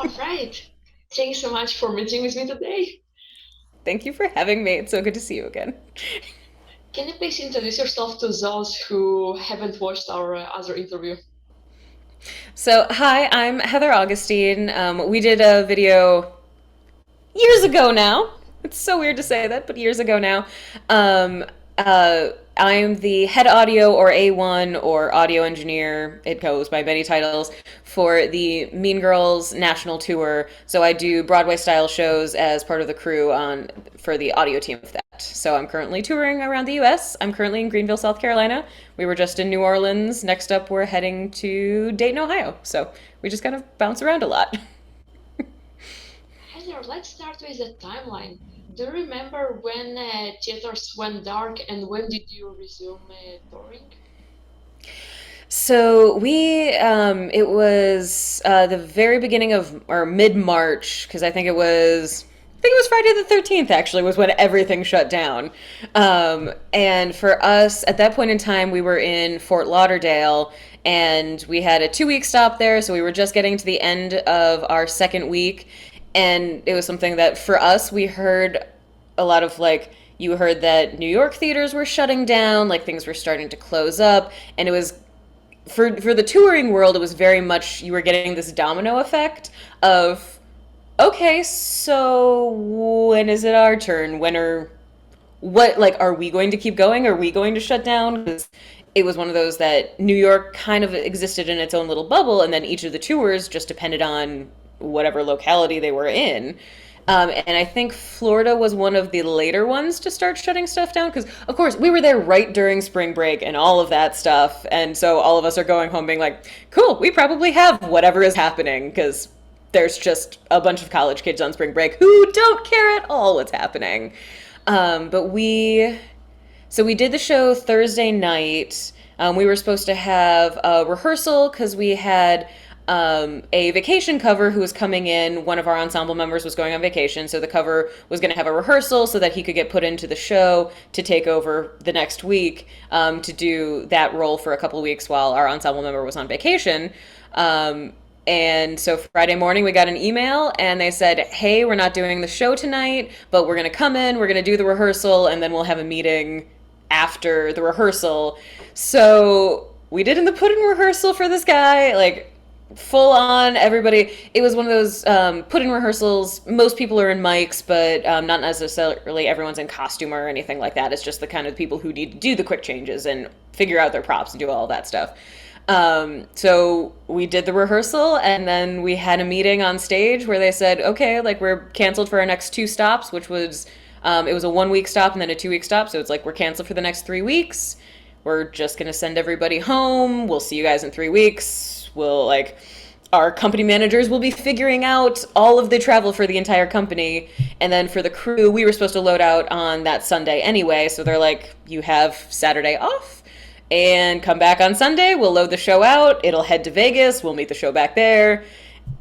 All right. Thank you so much for meeting with me today. Thank you for having me. It's so good to see you again. Can you please introduce yourself to those who haven't watched our other interview? So, hi, I'm Heather Augustine. We did a video years ago now. It's so weird to say that, but years ago now. Um, uh, I'm the head audio or A1 or audio engineer, it goes by many titles, for the Mean Girls National Tour. So I do Broadway style shows as part of the crew on for the audio team of that. So I'm currently touring around the US. I'm currently in Greenville, South Carolina. We were just in New Orleans. Next up, we're heading to Dayton, Ohio. So we just kind of bounce around a lot. Heather, let's start with the timeline. Do you remember when theaters went dark and when did you resume touring? So it was the very beginning of, or mid March, because I think it was Friday the 13th actually, was when everything shut down. And for us, at that point in time, we were in Fort Lauderdale and we had a 2 week stop there. So we were just getting to the end of our second week. And it was something that for us, we heard a lot of like, you heard that New York theaters were shutting down, like things were starting to close up, and it was for the touring world, it was very much you were getting this domino effect of okay, so when is it our turn? When are what like are we going to keep going? Are we going to shut down? Because it was one of those that New York kind of existed in its own little bubble, and then each of the tours just depended on whatever locality they were in. And I think Florida was one of the later ones to start shutting stuff down because, of course, we were there right during spring break and all of that stuff. And so all of us are going home being like, cool, we probably have whatever is happening because there's just a bunch of college kids on spring break who don't care at all what's happening. But we did the show Thursday night. We were supposed to have a rehearsal because we had a vacation cover who was coming in. One of our ensemble members was going on vacation, so the cover was going to have a rehearsal so that he could get put into the show to take over the next week to do that role for a couple of weeks while our ensemble member was on vacation. And so Friday morning, we got an email and they said, hey, we're not doing the show tonight, but we're going to come in, we're going to do the rehearsal, and then we'll have a meeting after the rehearsal. So we did in the put in rehearsal for this guy, like full on everybody. It was one of those put in rehearsals. Most people are in mics, but not necessarily everyone's in costume or anything like that. It's just the kind of people who need to do the quick changes and figure out their props and do all that stuff. So we did the rehearsal and then we had a meeting on stage where they said, okay, like we're canceled for our next two stops, which was, it was a 1 week stop and then a 2 week stop. So it's like, we're canceled for the next 3 weeks. We're just going to send everybody home. We'll see you guys in 3 weeks. Our company managers will be figuring out all of the travel for the entire company. And then for the crew, we were supposed to load out on that Sunday anyway. So they're like, you have Saturday off and come back on Sunday. We'll load the show out. It'll head to Vegas. We'll meet the show back there.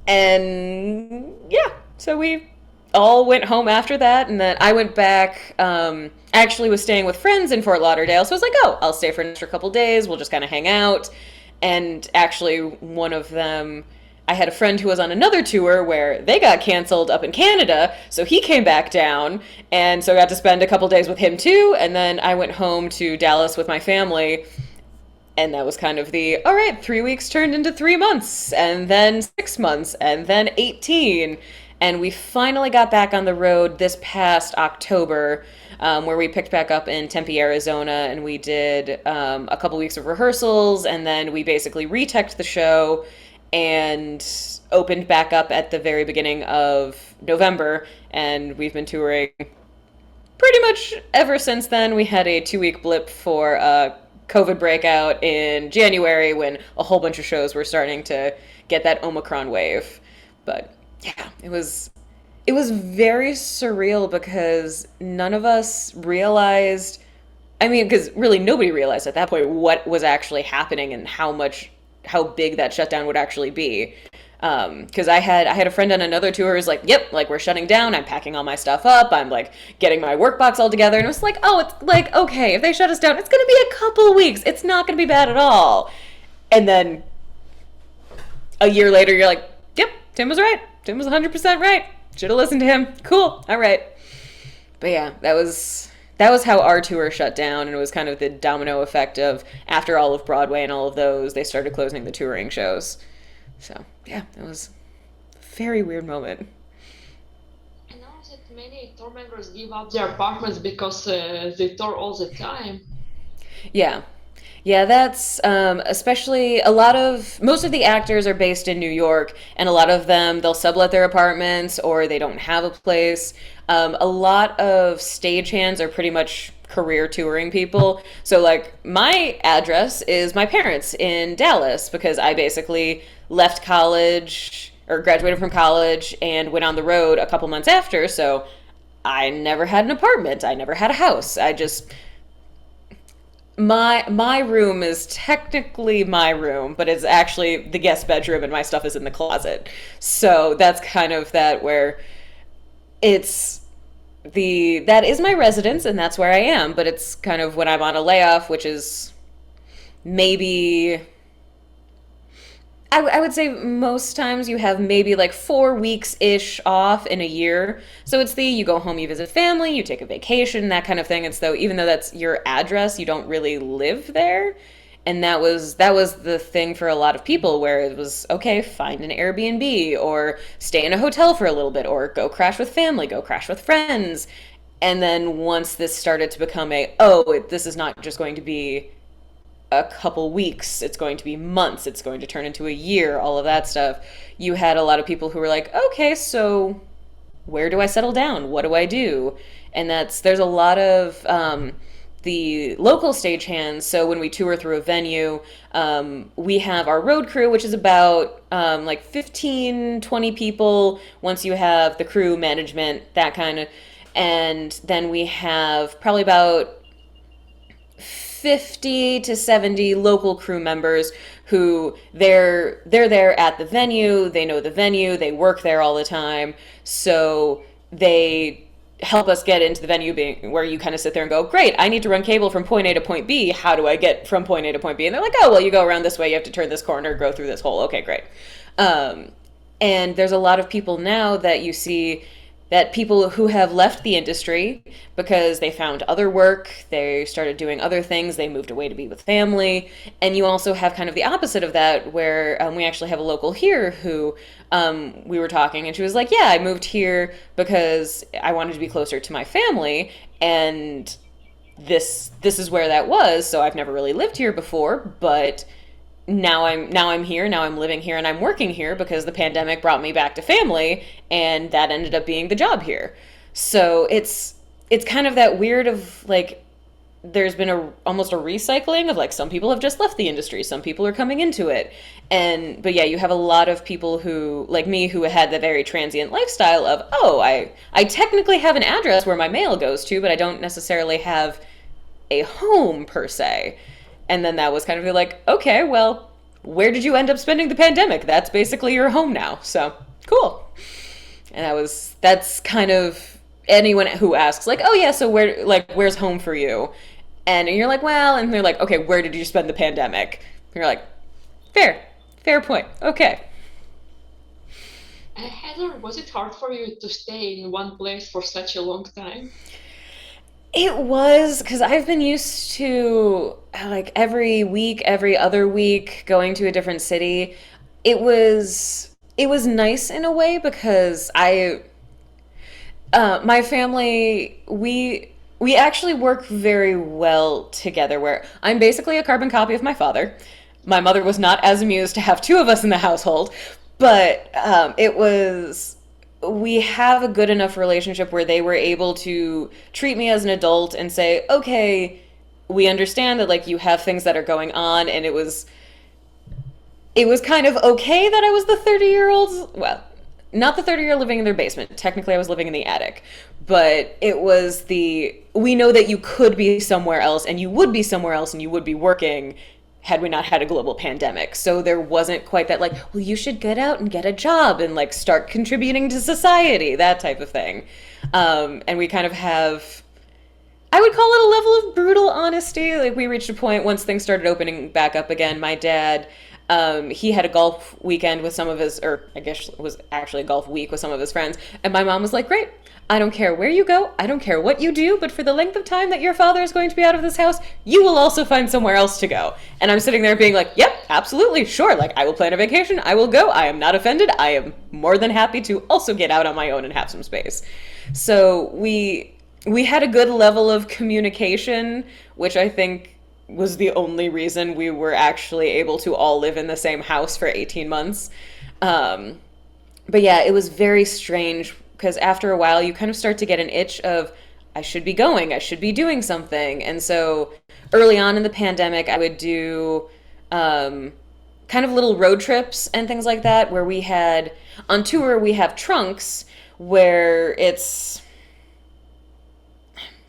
And yeah, so we all went home after that. And then I went back. I actually was staying with friends in Fort Lauderdale. So I was like, oh, I'll stay for an extra couple days. We'll just kind of hang out. And actually, one of them, I had a friend who was on another tour where they got canceled up in Canada, so he came back down, and so I got to spend a couple days with him too. And then I went home to Dallas with my family, and that was kind of the all right, 3 weeks turned into 3 months, and then 6 months, and then 18. And we finally got back on the road this past October, where we picked back up in Tempe, Arizona, and we did a couple weeks of rehearsals, and then we basically retexed the show and opened back up at the very beginning of November, and we've been touring pretty much ever since then. We had a 2 week blip for a COVID breakout in January when a whole bunch of shows were starting to get that Omicron wave. But yeah, it was very surreal because none of us realized. I mean, because really nobody realized at that point what was actually happening and how big that shutdown would actually be. Because I had a friend on another tour who's like, "Yep, like we're shutting down. I'm packing all my stuff up. I'm like getting my work box all together." And it was like, "Oh, it's like okay, if they shut us down, it's gonna be a couple weeks. It's not gonna be bad at all." And then a year later, you're like, "Yep, Tim was right. Tim was 100% right. Should have listened to him. Cool. All right. But yeah, that was how our tour shut down, and it was kind of the domino effect of after all of Broadway and all of those, they started closing the touring shows. So yeah, it was a very weird moment. I know that many tour members give up their apartments because they tour all the time. Yeah. Yeah, that's especially a lot of most of the actors are based in New York, and a lot of them they'll sublet their apartments or they don't have a place. A lot of stagehands are pretty much career touring people. So, like, my address is my parents in Dallas because I basically left college or graduated from college and went on the road a couple months after. So, I never had an apartment. I never had a house. I just my room is technically my room, but it's actually the guest bedroom and my stuff is in the closet. So that's kind of that where it's the that is my residence and that's where I am, but it's kind of when I'm on a layoff, which is maybe I would say most times you have maybe like 4 weeks ish off in a year. So it's the you go home, you visit family, you take a vacation, that kind of thing. It's though even though that's your address, you don't really live there. And that was the thing for a lot of people where it was okay, find an Airbnb or stay in a hotel for a little bit or go crash with family, go crash with friends. And then once this started to become this is not just going to be a couple weeks, it's going to be months, it's going to turn into a year, all of that stuff. You had a lot of people who were like, okay, so where do I settle down? What do I do? And there's a lot of the local stagehands. So when we tour through a venue, we have our road crew, which is about like 15, 20 people. Once you have the crew management, that kind of, and then we have probably about 50 to 70 local crew members who they're there at the venue, they know the venue, they work there all the time. So they help us get into the venue being where you kind of sit there and go, great, I need to run cable from point A to point B. How do I get from point A to point B? And they're like, oh, well, you go around this way, you have to turn this corner, go through this hole. Okay, great. Um, and there's a lot of people now that you see that people who have left the industry because they found other work, they started doing other things, they moved away to be with family. And you also have kind of the opposite of that, where we actually have a local here who we were talking, and she was like, yeah, I moved here because I wanted to be closer to my family. And this is where that was. So I've never really lived here before, but now I'm here, now I'm living here and I'm working here because the pandemic brought me back to family and that ended up being the job here. So it's kind of that weird of like there's been almost a recycling of like some people have just left the industry, some people are coming into it. And but yeah, you have a lot of people who like me who had the very transient lifestyle of, oh, I technically have an address where my mail goes to, but I don't necessarily have a home per se. And then that was kind of like, okay, well, where did you end up spending the pandemic? That's basically your home now. So cool. And that's kind of anyone who asks, like, oh yeah, so where's home for you? And you're like, well, and they're like, okay, where did you spend the pandemic? And you're like, fair point. Okay. Heather, was it hard for you to stay in one place for such a long time? It was because I've been used to like every week, every other week going to a different city. It was nice in a way because I my family we actually work very well together where I'm basically a carbon copy of my father. My mother was not as amused to have two of us in the household, but it was we have a good enough relationship where they were able to treat me as an adult and say, okay, we understand that like you have things that are going on, and it was kind of okay that I was the 30-year-old. Well, not the 30-year-old living in their basement. Technically, I was living in the attic. But it was we know that you could be somewhere else and you would be somewhere else and you would be working had we not had a global pandemic. So there wasn't quite that like, well, you should get out and get a job and like start contributing to society, that type of thing. And we kind of have I would call it a level of brutal honesty. Like we reached a point once things started opening back up again. My dad, He had a golf weekend with some of his, or I guess it was actually a golf week with some of his friends. And my mom was like, great. I don't care where you go. I don't care what you do. But for the length of time that your father is going to be out of this house, you will also find somewhere else to go. And I'm sitting there being like, yep, absolutely, sure. Like, I will plan a vacation. I will go. I am not offended. I am more than happy to also get out on my own and have some space. So we had a good level of communication, which I think was the only reason we were actually able to all live in the same house for 18 months. Um, but yeah, it was very strange because after a while, you kind of start to get an itch of, I should be going, I should be doing something. And so early on in the pandemic, I would do kind of little road trips and things like that, where we had, on tour, we have trunks where it's,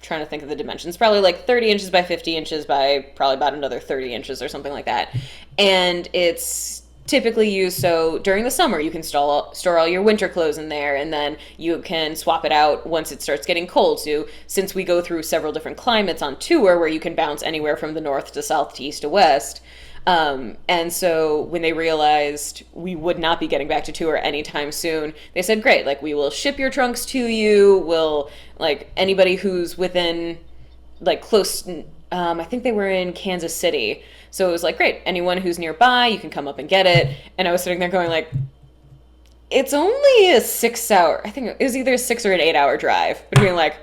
trying to think of the dimensions, probably like 30 inches by 50 inches by probably about another 30 inches or something like that. And it's typically used so during the summer you can store all your winter clothes in there, and then you can swap it out once it starts getting cold. So since we go through several different climates on tour where you can bounce anywhere from the north to south to east to west, and so when they realized we would not be getting back to tour anytime soon, they said, great, like we will ship your trunks to you. We'll, like, anybody who's within, like, close, I think they were in Kansas City. So it was like, great, anyone who's nearby, you can come up and get it. And I was sitting there going like, it's only a 6 hour, I think it was either a 6 or an 8 hour drive. But being like,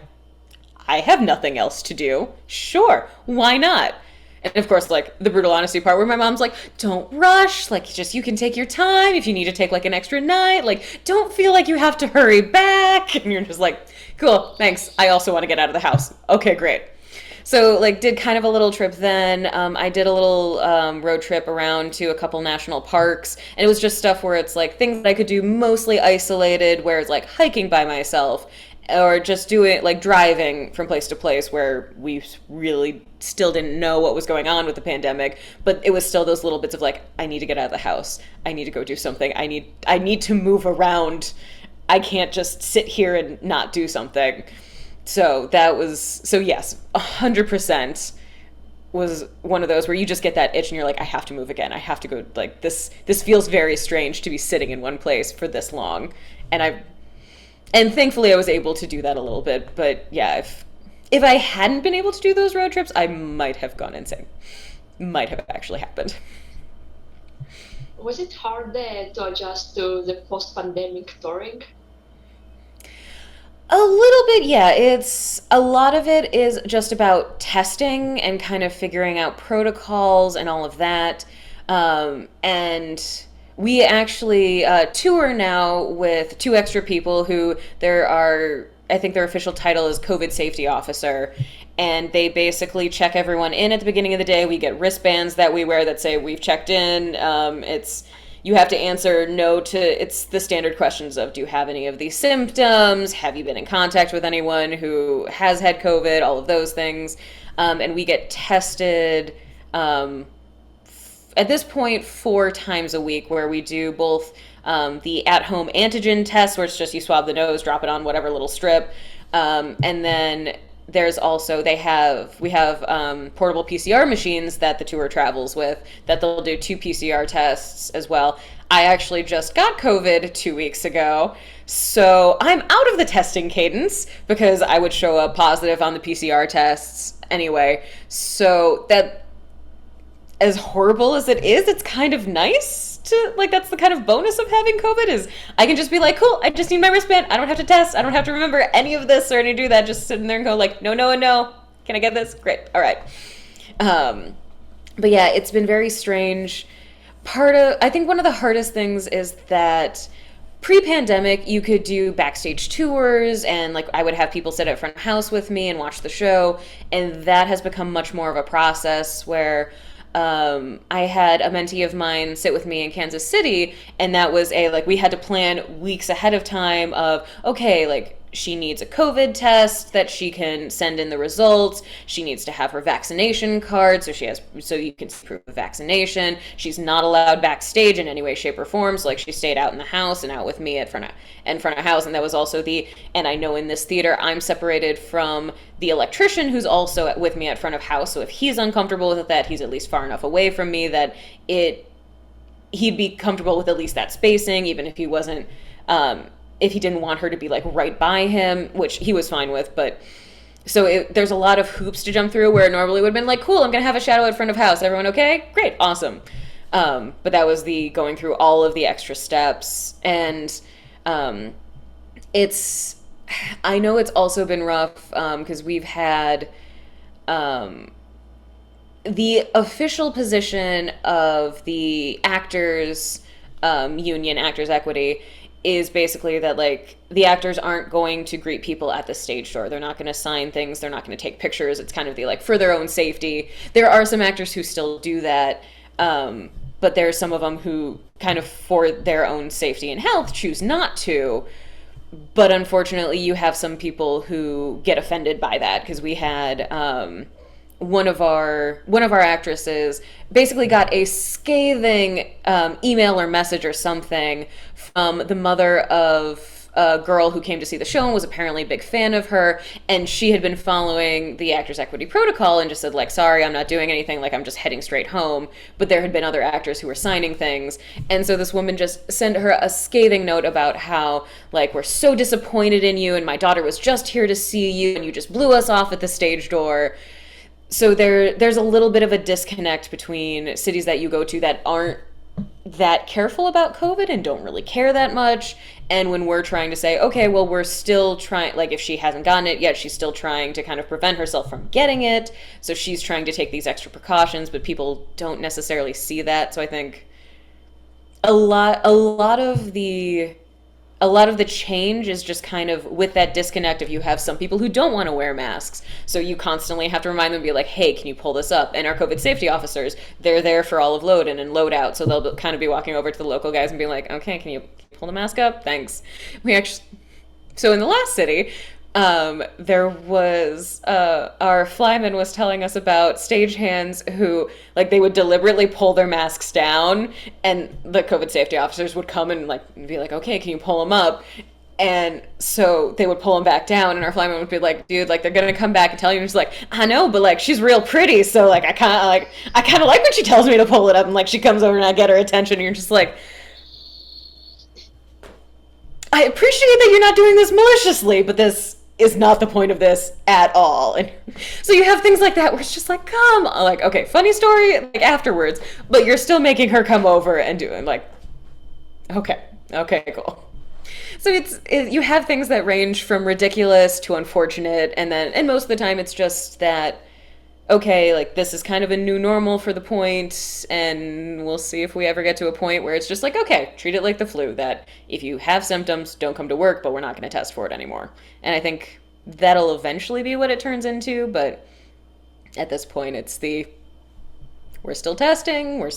I have nothing else to do. Sure, why not? And of course, like the brutal honesty part where my mom's like, don't rush. Like, just, you can take your time. If you need to take like an extra night, like, don't feel like you have to hurry back. And you're just like, cool, thanks. I also want to get out of the house. Okay, great. So, like, did kind of a little trip then. I did a little road trip around to a couple national parks. And it was just stuff where it's like things that I could do mostly isolated, where it's like hiking by myself, or just doing like driving from place to place where we really still didn't know what was going on with the pandemic, but it was still those little bits of like, I need to get out of the house, I need to go do something, I need to move around, I can't just sit here and not do something. So that was, so yes, 100% was one of those where you just get that itch and you're like, I have to move again, I have to go, like, this feels very strange to be sitting in one place for this long. And thankfully I was able to do that a little bit. But yeah, if I hadn't been able to do those road trips, I might have gone insane. Might have actually happened. Was it hard to adjust to the post-pandemic touring? A little bit, yeah. It's a lot of it is just about testing and kind of figuring out protocols and all of that. And we actually tour now with two extra people who there are, I think their official title is COVID safety officer. And they basically check everyone in at the beginning of the day. We get wristbands that we wear that say we've checked in. You have to answer no to, it's the standard questions of, do you have any of these symptoms? Have you been in contact with anyone who has had COVID? All of those things. And we get tested at this point 4 times a week, where we do both the at-home antigen test, where it's just you swab the nose, drop it on whatever little strip, and then there's also we have portable PCR machines that the tour travels with that they'll do 2 PCR tests as well. I actually just got COVID 2 weeks ago, so I'm out of the testing cadence because I would show up positive on the PCR tests anyway. So that, as horrible as it is, it's kind of nice to, like, that's the kind of bonus of having COVID, is I can just be like, cool, I just need my wristband. I don't have to test. I don't have to remember any of this or any do that. Just sitting there and go like, no, no, and no. Can I get this? Great. All right. But yeah, it's been very strange. I think one of the hardest things is that pre-pandemic, you could do backstage tours, and like I would have people sit at front of house with me and watch the show, and that has become much more of a process where I had a mentee of mine sit with me in Kansas City, and that was like, we had to plan weeks ahead of time of, okay, like, she needs a COVID test that she can send in the results. She needs to have her vaccination card, so you can prove the vaccination. She's not allowed backstage in any way, shape, or form. So like, she stayed out in the house and out with me in front of house. And that was also and I know in this theater, I'm separated from the electrician who's also with me at front of house. So if he's uncomfortable with that, he's at least far enough away from me that he'd be comfortable with at least that spacing, even if he wasn't, if he didn't want her to be like right by him, which he was fine with. But so there's a lot of hoops to jump through where it normally would have been like, cool, I'm gonna have a shadow at front of house. Everyone okay? Great, awesome. But that was the going through all of the extra steps, and it's. I know it's also been rough because we've had the official position of the actors union, Actors Equity, is basically that like the actors aren't going to greet people at the stage door. They're not going to sign things. They're not going to take pictures. It's kind of the like for their own safety. There are some actors who still do that, but there are some of them who kind of for their own safety and health choose not to. But unfortunately, you have some people who get offended by that because we had one of our actresses basically got a scathing email or message or something from the mother of a girl who came to see the show and was apparently a big fan of her, and she had been following the Actors Equity protocol and just said like, sorry, I'm not doing anything, like I'm just heading straight home. But there had been other actors who were signing things, and so this woman just sent her a scathing note about how like we're so disappointed in you, and my daughter was just here to see you and you just blew us off at the stage door. So there's a little bit of a disconnect between cities that you go to that aren't that careful about COVID and don't really care that much, and when we're trying to say, okay, well, we're still trying, like if she hasn't gotten it yet, she's still trying to kind of prevent herself from getting it, so she's trying to take these extra precautions, but people don't necessarily see that. So I think a lot of the change is just kind of with that disconnect of you have some people who don't want to wear masks. So you constantly have to remind them, be like, hey, can you pull this up? And our COVID safety officers, they're there for all of load in and load out. So they'll kind of be walking over to the local guys and be like, okay, can you pull the mask up? Thanks. So in the last city, there was our flyman was telling us about stagehands who like they would deliberately pull their masks down, and the COVID safety officers would come and like be like, okay, can you pull them up? And so they would pull them back down, and our flyman would be like, dude, like they're gonna come back and tell you. And it's like, I know, but like she's real pretty, so like I kind of like when she tells me to pull it up, and like she comes over and I get her attention, and you're just like, I appreciate that you're not doing this maliciously, but this is not the point of this at all. And so you have things like that where it's just like, come on, like, okay, funny story, like afterwards, but you're still making her come over and doing like, okay, cool. So you have things that range from ridiculous to unfortunate, and most of the time it's just that, okay, like this is kind of a new normal for the point, and we'll see if we ever get to a point where it's just like, okay, treat it like the flu, that if you have symptoms, don't come to work, but we're not going to test for it anymore. And I think that'll eventually be what it turns into, but at this point, we're still testing,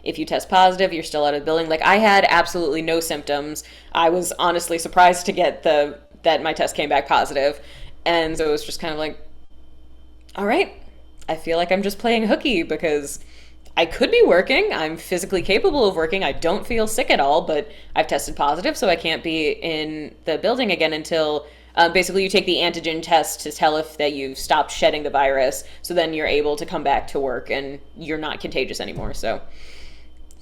if you test positive, you're still out of the building. Like I had absolutely no symptoms. I was honestly surprised to get that my test came back positive. And so it was just kind of like, all right, I feel like I'm just playing hooky because I could be working. I'm physically capable of working. I don't feel sick at all, but I've tested positive, so I can't be in the building again until basically you take the antigen test to tell if that you've stopped shedding the virus. So then you're able to come back to work and you're not contagious anymore. So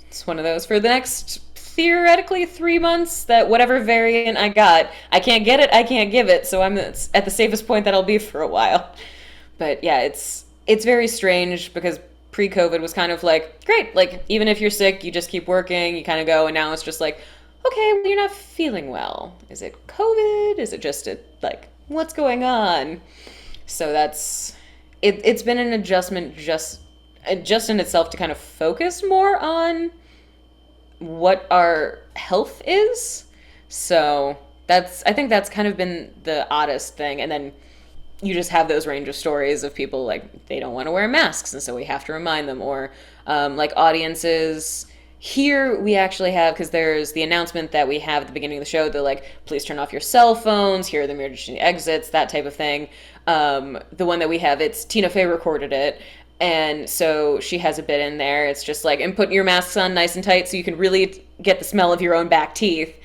it's one of those for the next theoretically 3 months that whatever variant I got, I can't get it, I can't give it. So I'm at the safest point that I'll be for a while. But yeah, it's very strange because pre-COVID was kind of like, great, like even if you're sick, you just keep working, you kind of go, and now it's just like, okay, well, you're not feeling well. Is it COVID? Is it just like, what's going on? So it's been an adjustment just in itself to kind of focus more on what our health is. So I think that's kind of been the oddest thing. And then you just have those range of stories of people like they don't want to wear masks, and so we have to remind them, or like audiences here we actually have, because there's the announcement that we have at the beginning of the show, they're like, please turn off your cell phones, here are the emergency exits, that type of thing. The one that we have, it's Tina Fey recorded it, and so she has a bit in there, it's just like, and put your masks on nice and tight so you can really get the smell of your own back teeth.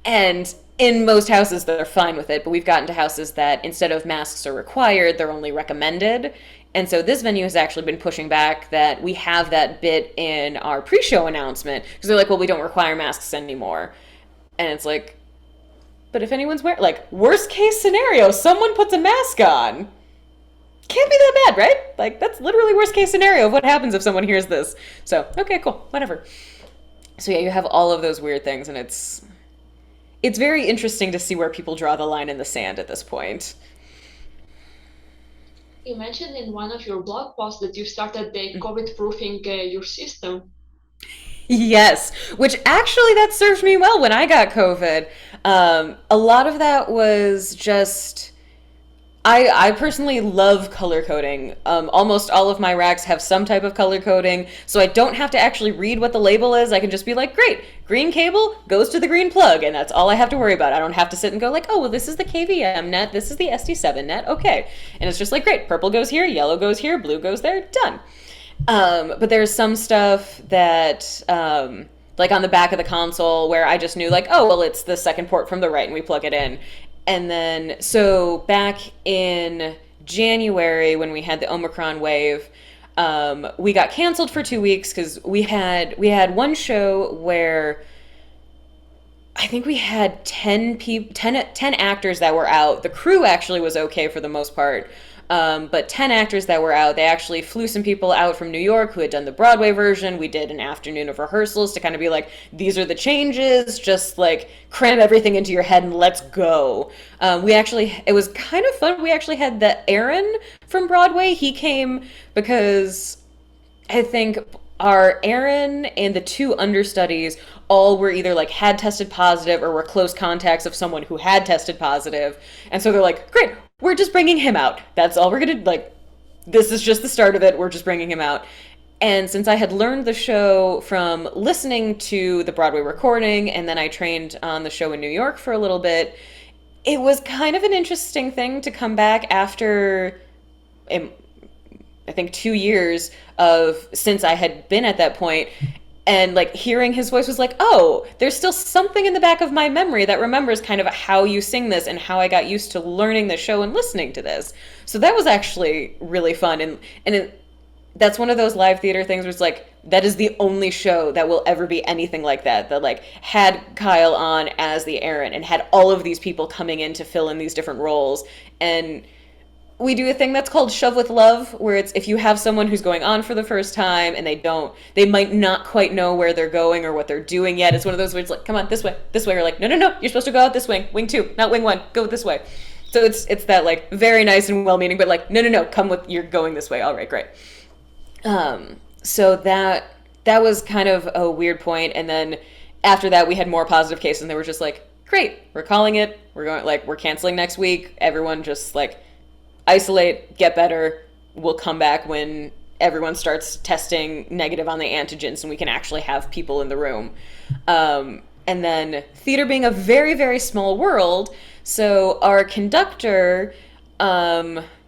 And in most houses, they're fine with it, but we've gotten to houses that instead of masks are required, they're only recommended. And so this venue has actually been pushing back that we have that bit in our pre-show announcement because they're like, well, we don't require masks anymore. And it's like, but if anyone's wearing, like, worst case scenario, someone puts a mask on. Can't be that bad, right? Like, that's literally worst case scenario of what happens if someone hears this. So, okay, cool, whatever. So yeah, you have all of those weird things, and it's very interesting to see where people draw the line in the sand at this point. You mentioned in one of your blog posts that you started the COVID proofing your system. Yes, which actually that served me well when I got COVID. A lot of that was just I personally love color coding. Almost all of my racks have some type of color coding, so I don't have to actually read what the label is. I can just be like, great, green cable goes to the green plug, and that's all I have to worry about. I don't have to sit and go like, oh, well, this is the KVM net, this is the SD7 net, okay. And it's just like, great, purple goes here, yellow goes here, blue goes there, done. But there's some stuff that, like on the back of the console, where I just knew, like, oh, well, it's the second port from the right, and we plug it in. And then, so back in January, when we had the Omicron wave, we got canceled for 2 weeks because we had one show where I think we had 10 people, 10 actors that were out. The crew actually was okay for the most part. But 10 actors that were out. They actually flew some people out from New York who had done the Broadway version. We did an afternoon of rehearsals to kind of be like, these are the changes, just like cram everything into your head and let's go. It was kind of fun. We actually had the Aaron from Broadway. He came because I think our Aaron and the two understudies all were either like had tested positive or were close contacts of someone who had tested positive. And so they're like, great, we're just bringing him out. That's all we're gonna, like, this is just the start of it. We're just bringing him out. And since I had learned the show from listening to the Broadway recording, and then I trained on the show in New York for a little bit, it was kind of an interesting thing to come back after, I think, 2 years of since I had been at that point, and like hearing his voice was like, oh, there's still something in the back of my memory that remembers kind of how you sing this and how I got used to learning the show and listening to this. So that was actually really fun, that's one of those live theater things where it's like, that is the only show that will ever be anything like that, that like had Kyle on as the Aaron and had all of these people coming in to fill in these different roles. And we do a thing that's called Shove with Love, where it's if you have someone who's going on for the first time and they might not quite know where they're going or what they're doing yet. It's one of those where it's like, come on, this way, this way. Or like, no, no, no, you're supposed to go out this wing two, not wing one, go this way. So it's that like very nice and well-meaning, but like, no, no, no, come with, you're going this way. All right, great. So that was kind of a weird point. And then after that, we had more positive cases, and they were just like, great, we're calling it. We're going, like, we're canceling next week. Everyone just like isolate, get better. We'll come back when everyone starts testing negative on the antigens and we can actually have people in the room. And then theater being a very, very small world, so our conductor,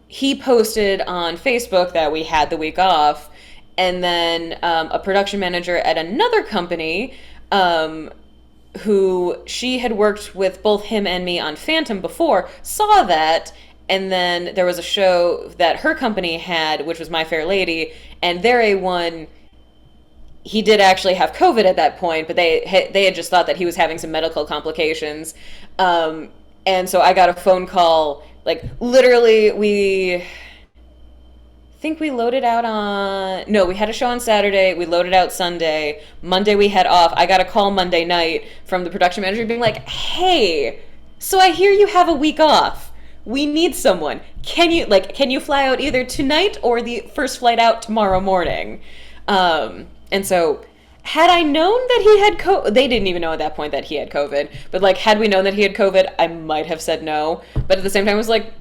he posted on Facebook that we had the week off, and then a production manager at another company, who she had worked with both him and me on Phantom before, saw that. And then there was a show that her company had, which was My Fair Lady, and their A1, he did actually have COVID at that point, but they had just thought that he was having some medical complications. And so I got a phone call, like literally we loaded out on, no, we had a show on Saturday, we loaded out Sunday, Monday we had off. I got a call Monday night from the production manager being like, hey, so I hear you have a week off. We need someone. Can you fly out either tonight or the first flight out tomorrow morning? And so had I known that he had COVID, they didn't even know at that point that he had COVID, but like, had we known that he had COVID, I might have said no. But at the same time, I was like,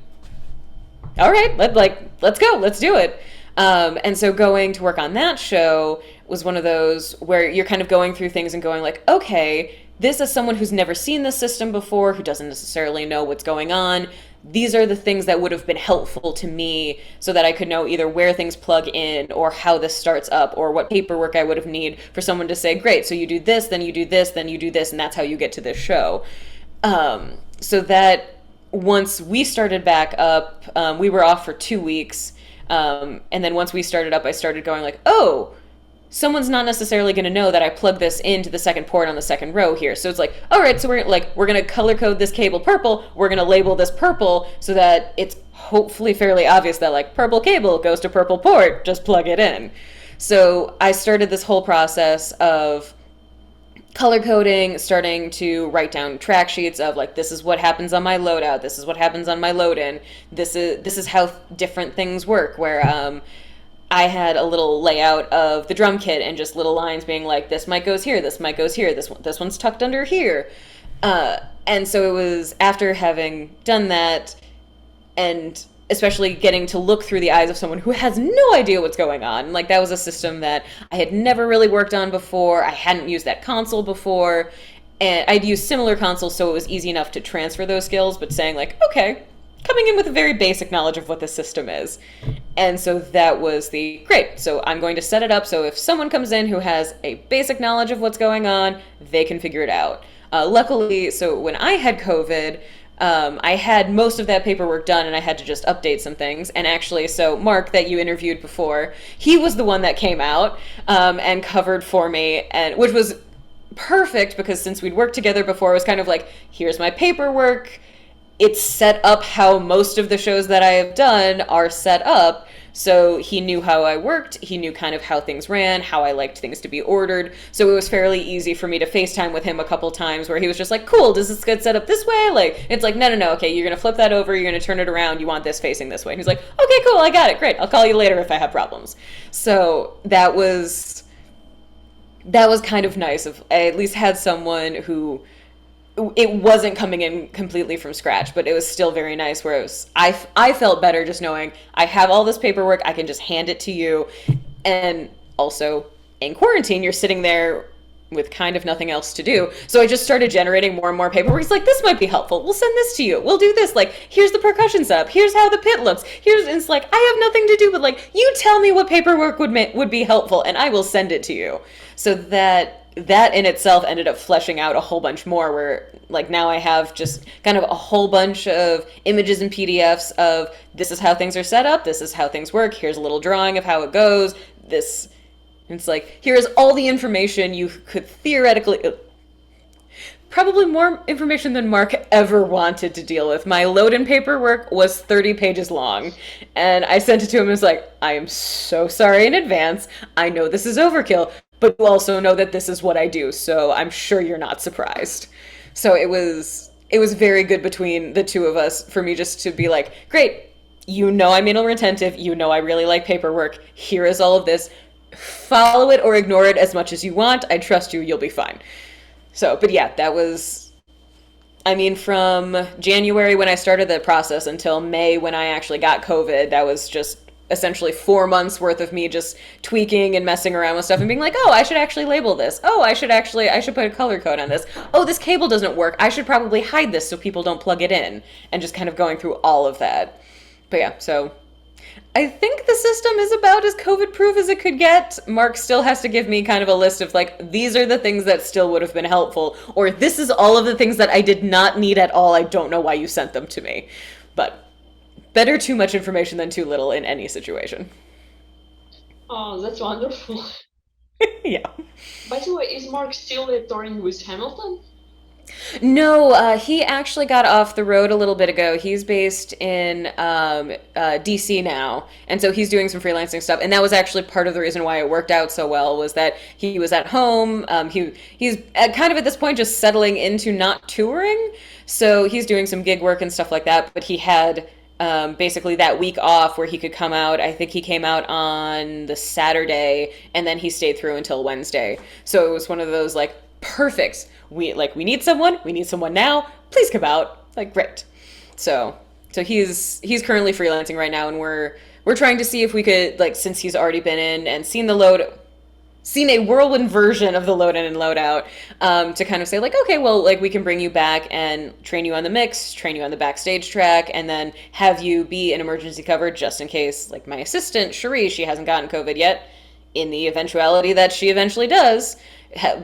all right, let's go, let's do it. And so going to work on that show was one of those where you're kind of going through things and going like, okay, this is someone who's never seen this system before, who doesn't necessarily know what's going on. These are the things that would have been helpful to me so that I could know either where things plug in or how this starts up or what paperwork I would have need for someone to say, great, so you do this, then you do this, then you do this, and that's how you get to this show. So that once we started back up, we were off for 2 weeks. And then once we started up, I started going like, oh, someone's not necessarily going to know that I plug this into the second port on the second row here. So it's like, all right, so we're going to color code this cable purple. We're going to label this purple so that it's hopefully fairly obvious that like purple cable goes to purple port. Just plug it in. So I started this whole process of color coding, starting to write down track sheets of like, this is what happens on my loadout, this is what happens on my load in, this is how different things work, where I had a little layout of the drum kit and just little lines being like, this mic goes here, this mic goes here, this one's tucked under here. And so it was after having done that, and especially getting to look through the eyes of someone who has no idea what's going on. Like, that was a system that I had never really worked on before. I hadn't used that console before. And I'd used similar consoles, so it was easy enough to transfer those skills, but saying like, okay, coming in with a very basic knowledge of what the system is. And so that was the great. So I'm going to set it up so if someone comes in who has a basic knowledge of what's going on, they can figure it out. Luckily, so when I had COVID, I had most of that paperwork done and I had to just update some things. And actually, so Mark, that you interviewed before, he was the one that came out and covered for me, and which was perfect because since we'd worked together before, it was kind of like, here's my paperwork. It's set up how most of the shows that I have done are set up. So he knew how I worked. He knew kind of how things ran, how I liked things to be ordered. So it was fairly easy for me to FaceTime with him a couple times where he was just like, cool, does this get set up this way? Like, it's like, no, okay, you're going to flip that over, you're going to turn it around, you want this facing this way. And he's like, okay, cool, I got it, great, I'll call you later if I have problems. So that was kind of nice. I at least had someone who, it wasn't coming in completely from scratch, but it was still very nice where it was, I felt better just knowing I have all this paperwork, I can just hand it to you. And also in quarantine, you're sitting there with kind of nothing else to do. So I just started generating more and more paperwork. It's like, this might be helpful. We'll send this to you. We'll do this. Like, here's the percussion setup. Here's how the pit looks. It's like, I have nothing to do, but like, you tell me what paperwork would be helpful and I will send it to you. So that in itself ended up fleshing out a whole bunch more where like now I have just kind of a whole bunch of images and PDFs of this is how things are set up, this is how things work, here's a little drawing of how it goes, it's like, here's all the information you could theoretically, probably more information than Mark ever wanted to deal with. My load-in paperwork was 30 pages long, and I sent it to him and was like, I am so sorry in advance, I know this is overkill, but you also know that this is what I do, so I'm sure you're not surprised. So it was very good between the two of us for me just to be like, great, you know I'm anal retentive, you know I really like paperwork, here is all of this, follow it or ignore it as much as you want, I trust you, you'll be fine. So, but yeah, that was, I mean, from January when I started the process until May when I actually got COVID, that was just essentially 4 months worth of me just tweaking and messing around with stuff and being like, oh, I should actually label this. Oh, I should put a color code on this. Oh, this cable doesn't work. I should probably hide this so people don't plug it in. And just kind of going through all of that. But yeah, so I think the system is about as COVID proof as it could get. Mark still has to give me kind of a list of like, these are the things that still would have been helpful, or this is all of the things that I did not need at all. I don't know why you sent them to me. But better too much information than too little in any situation. Oh, that's wonderful. Yeah. By the way, is Mark still touring with Hamilton? No, he actually got off the road a little bit ago. He's based in DC now, and so he's doing some freelancing stuff. And that was actually part of the reason why it worked out so well was that he was at home. He's kind of at this point just settling into not touring, so he's doing some gig work and stuff like that. But he had basically that week off where he could come out. I think he came out on the Saturday, and then he stayed through until Wednesday. So it was one of those like, perfect. We need someone now. Please come out. Like, great. So he's currently freelancing right now, and we're trying to see if we could, like, since he's already been in and seen a whirlwind version of the load in and load out, to kind of say like, okay, well, like, we can bring you back and train you on the mix, train you on the backstage track, and then have you be an emergency cover just in case, like my assistant Cherie, she hasn't gotten COVID yet. In the eventuality that she eventually does,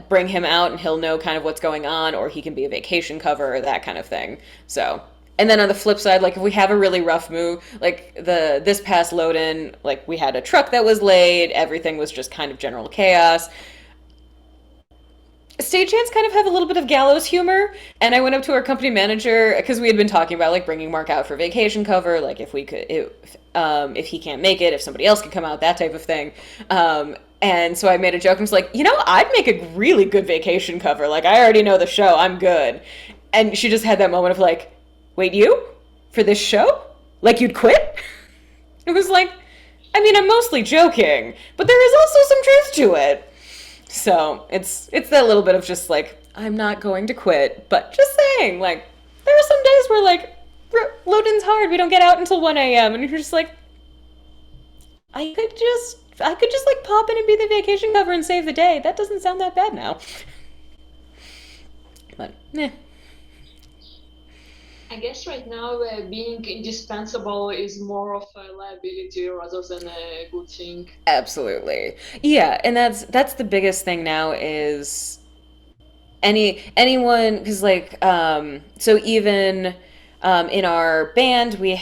bring him out and he'll know kind of what's going on, or he can be a vacation cover or that kind of thing. So And then on the flip side, like if we have a really rough move, like the this past load in, like we had a truck that was late, everything was just kind of general chaos. Stagehands kind of have a little bit of gallows humor, and I went up to our company manager because we had been talking about like bringing Mark out for vacation cover, like if we could, if he can't make it, if somebody else could come out, that type of thing. And so I made a joke and was like, I'd make a really good vacation cover. Like I already know the show, I'm good. And she just had that moment of like, wait, you for this show? Like you'd quit? It was like, I mean, I'm mostly joking, but there is also some truth to it. So it's that little bit of just like I'm not going to quit, but just saying like there are some days where like loading's hard. We don't get out until 1 a.m. and you're just like I could just like pop in and be the vacation cover and save the day. That doesn't sound that bad now. But I guess right now being indispensable is more of a liability rather than a good thing. absolutely. Yeah, and that's the biggest thing now is anyone because like so even in our band we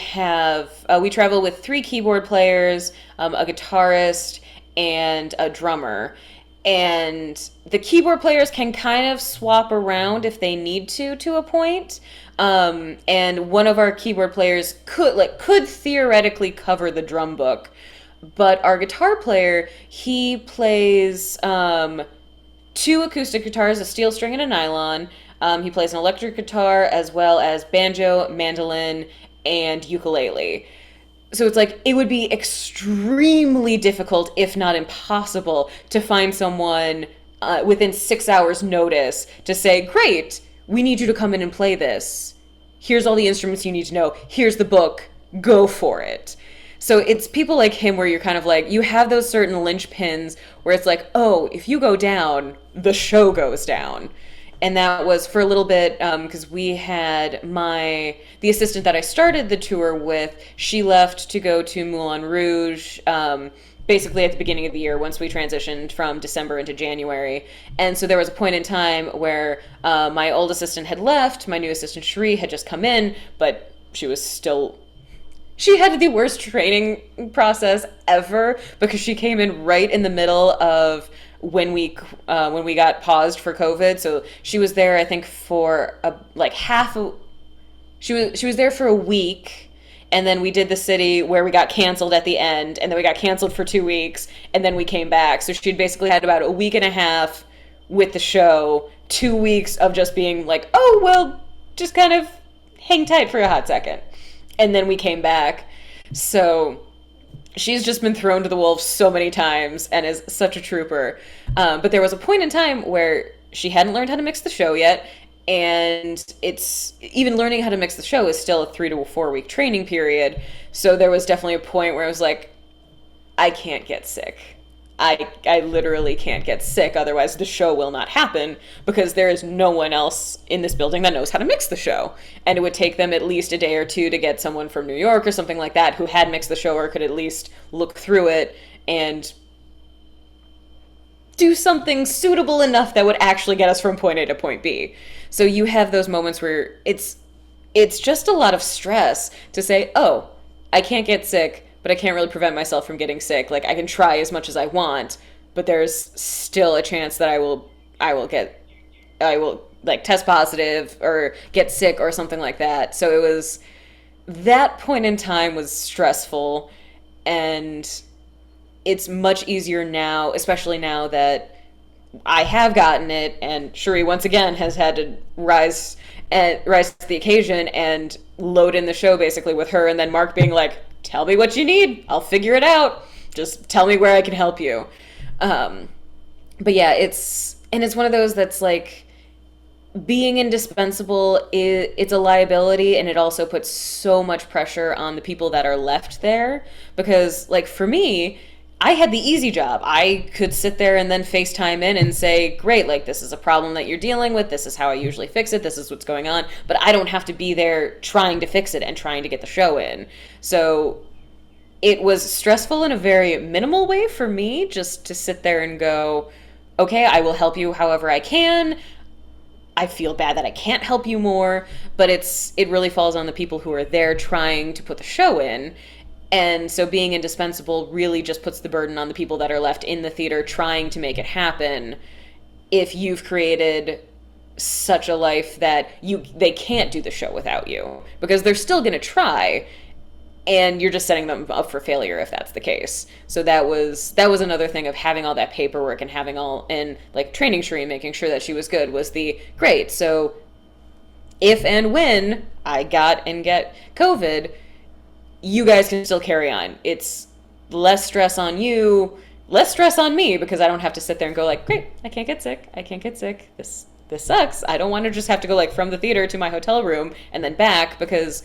travel with three keyboard players, a guitarist, and a drummer, and the keyboard players can kind of swap around if they need to a point. And one of our keyboard players could theoretically cover the drum book, but our guitar player, he plays two acoustic guitars, a steel string and a nylon. He plays an electric guitar as well as banjo, mandolin, and ukulele. So it's like it would be extremely difficult, if not impossible, to find someone within 6 hours' notice to say, "Great, we need you to come in and play this. Here's all the instruments you need to know. Here's the book. Go for it." So it's people like him where you're kind of like, you have those certain linchpins where it's like, oh, if you go down, the show goes down. And that was for a little bit because we had the assistant that I started the tour with. She left to go to Moulin Rouge, basically at the beginning of the year once we transitioned from December into January. And so there was a point in time where my old assistant had left, my new assistant Cherie had just come in, but she had the worst training process ever because she came in right in the middle of when we got paused for COVID. So she was there, I think, for she was there for a week, and then we did the city where we got canceled at the end, and then we got canceled for 2 weeks, and then we came back. So she'd basically had about a week and a half with the show, 2 weeks of just being like, oh well, just kind of hang tight for a hot second, and then we came back. So she's just been thrown to the wolves so many times and is such a trooper. But there was a point in time where she hadn't learned how to mix the show yet, and it's even learning how to mix the show is still a 3 to 4 week training period. So there was definitely a point where I was like, I can't get sick. I literally can't get sick, otherwise the show will not happen because there is no one else in this building that knows how to mix the show. And it would take them at least a day or two to get someone from New York or something like that who had mixed the show or could at least look through it and do something suitable enough that would actually get us from point A to point B. So you have those moments where it's just a lot of stress to say, "Oh, I can't get sick, but I can't really prevent myself from getting sick. Like I can try as much as I want, but there's still a chance that I will like test positive or get sick or something like that." So it was that point in time was stressful, and it's much easier now, especially now that I have gotten it, and Cherie once again has had to rise to the occasion and load in the show basically with her, and then Mark being like, "Tell me what you need. I'll figure it out. Just tell me where I can help you." But yeah, it's one of those that's like being indispensable it's a liability, and it also puts so much pressure on the people that are left there because like for me, I had the easy job. I could sit there and then FaceTime in and say, "Great, like this is a problem that you're dealing with. This is how I usually fix it. This is what's going on." But I don't have to be there trying to fix it and trying to get the show in. So it was stressful in a very minimal way for me just to sit there and go, "Okay, I will help you however I can. I feel bad that I can't help you more, but it really falls on the people who are there trying to put the show in. And so being indispensable really just puts the burden on the people that are left in the theater trying to make it happen. If you've created such a life that they can't do the show without you, because they're still going to try, and you're just setting them up for failure if that's the case. So that was another thing of having all that paperwork and having all, and like training Sheree, making sure that she was good, was the great. So if and when I got and get COVID, you guys can still carry on. It's less stress on you, less stress on me, because I don't have to sit there and go like, great, I can't get sick, I can't get sick, this sucks. I don't want to just have to go like from the theater to my hotel room and then back, because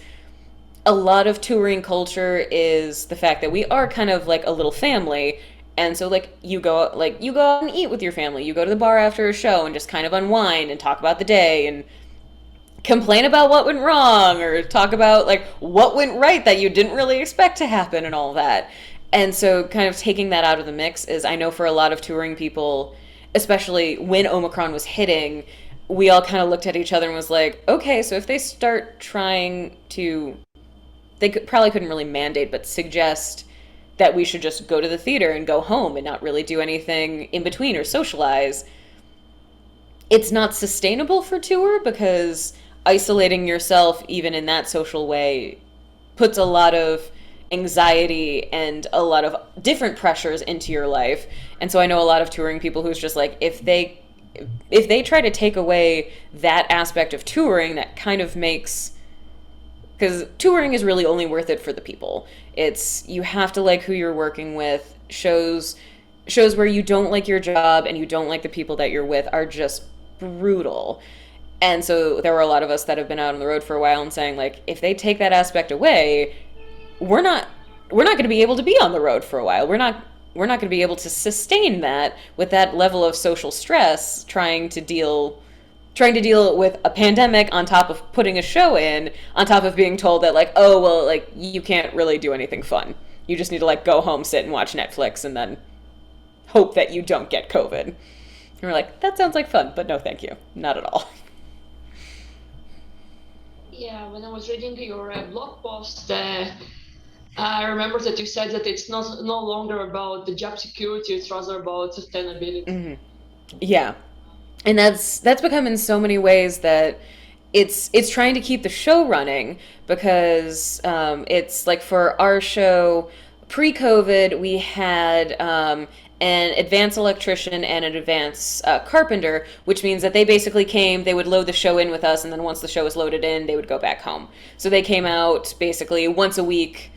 a lot of touring culture is the fact that we are kind of like a little family. And so like you go out and eat with your family, you go to the bar after a show and just kind of unwind and talk about the day and complain about what went wrong, or talk about like what went right that you didn't really expect to happen and all that. And so kind of taking that out of the mix is, I know for a lot of touring people, especially when Omicron was hitting, we all kind of looked at each other and was like, okay, so if they start trying to, probably couldn't really mandate, but suggest that we should just go to the theater and go home and not really do anything in between or socialize, it's not sustainable for tour, because isolating yourself even in that social way puts a lot of anxiety and a lot of different pressures into your life. And so I know a lot of touring people who's just like, if they try to take away that aspect of touring, that kind of makes, because touring is really only worth it for the people. It's, you have to like who you're working with. Shows where you don't like your job and you don't like the people that you're with are just brutal. And so there were a lot of us that have been out on the road for a while and saying like, if they take that aspect away, we're not going to be able to be on the road for a while. We're not going to be able to sustain that with that level of social stress, trying to deal with a pandemic on top of putting a show in, on top of being told that like, oh well, like you can't really do anything fun. You just need to like go home, sit and watch Netflix, and then hope that you don't get COVID. And we're like, that sounds like fun, but no thank you. Not at all. Yeah, when I was reading your blog post, I remember that you said that it's not no longer about the job security; it's rather about sustainability. Mm-hmm. Yeah. And that's become in so many ways that it's trying to keep the show running, because it's like for our show pre-COVID we had an advanced electrician and an advanced carpenter, which means that they basically came, they would load the show in with us, and then once the show was loaded in, they would go back home. So they came out basically once a week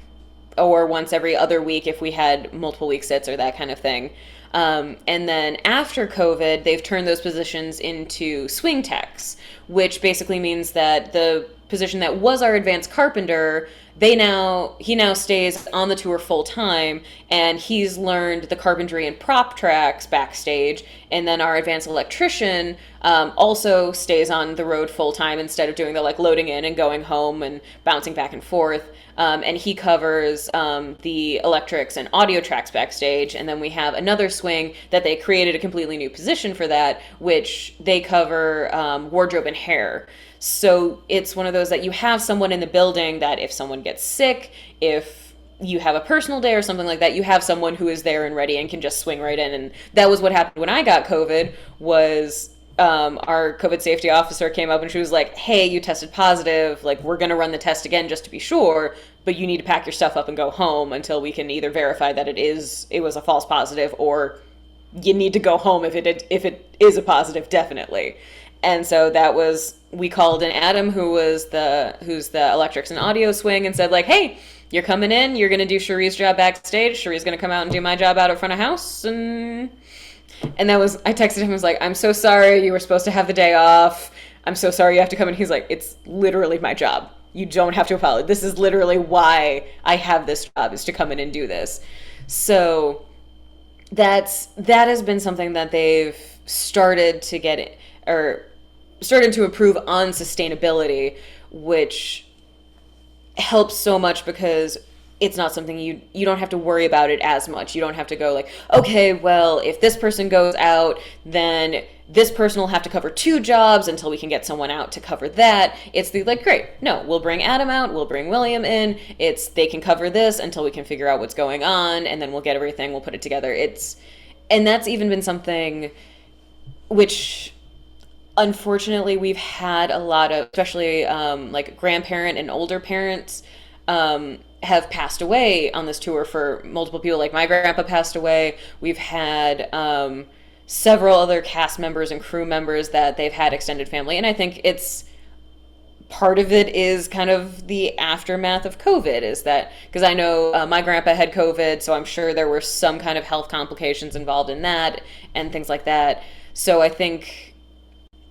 or once every other week if we had multiple week sits or that kind of thing. And then after COVID, they've turned those positions into swing techs, which basically means that the position that was our advanced carpenter, he now stays on the tour full time, and he's learned the carpentry and prop tracks backstage. And then our advanced electrician also stays on the road full time instead of doing the like loading in and going home and bouncing back and forth. And he covers the electrics and audio tracks backstage. And then we have another swing that they created a completely new position for that, which they cover wardrobe and hair. So it's one of those that you have someone in the building that if someone gets sick, if you have a personal day or something like that, you have someone who is there and ready and can just swing right in. And that was what happened when I got COVID, was our COVID safety officer came up and she was like, hey, you tested positive. Like, we're going to run the test again just to be sure, but you need to pack your stuff up and go home until we can either verify that it was a false positive, or you need to go home if it is a positive, definitely. And so we called in Adam, who's the electrics and audio swing, and said like, hey, you're coming in, you're going to do Cherie's job backstage. Cherie's going to come out and do my job out in front of house. And I texted him, I was like, I'm so sorry, you were supposed to have the day off. I'm so sorry you have to come in. He's like, it's literally my job. You don't have to apologize. This is literally why I have this job, is to come in and do this. So that has been something that they've started to get, or started to improve on sustainability, which helps so much, because it's not something you don't have to worry about it as much. You don't have to go like, okay, well, if this person goes out, then this person will have to cover two jobs until we can get someone out to cover that. It's the like, great, no, we'll bring Adam out, we'll bring William in. It's they can cover this until we can figure out what's going on, and then we'll get everything, we'll put it together. It's and that's even been something which unfortunately we've had a lot of, especially like grandparent and older parents have passed away on this tour for multiple people. Like my grandpa passed away. We've had several other cast members and crew members that they've had extended family, and I think it's part of it is kind of the aftermath of COVID. Is that because I know my grandpa had COVID, so I'm sure there were some kind of health complications involved in that and things like that. So I think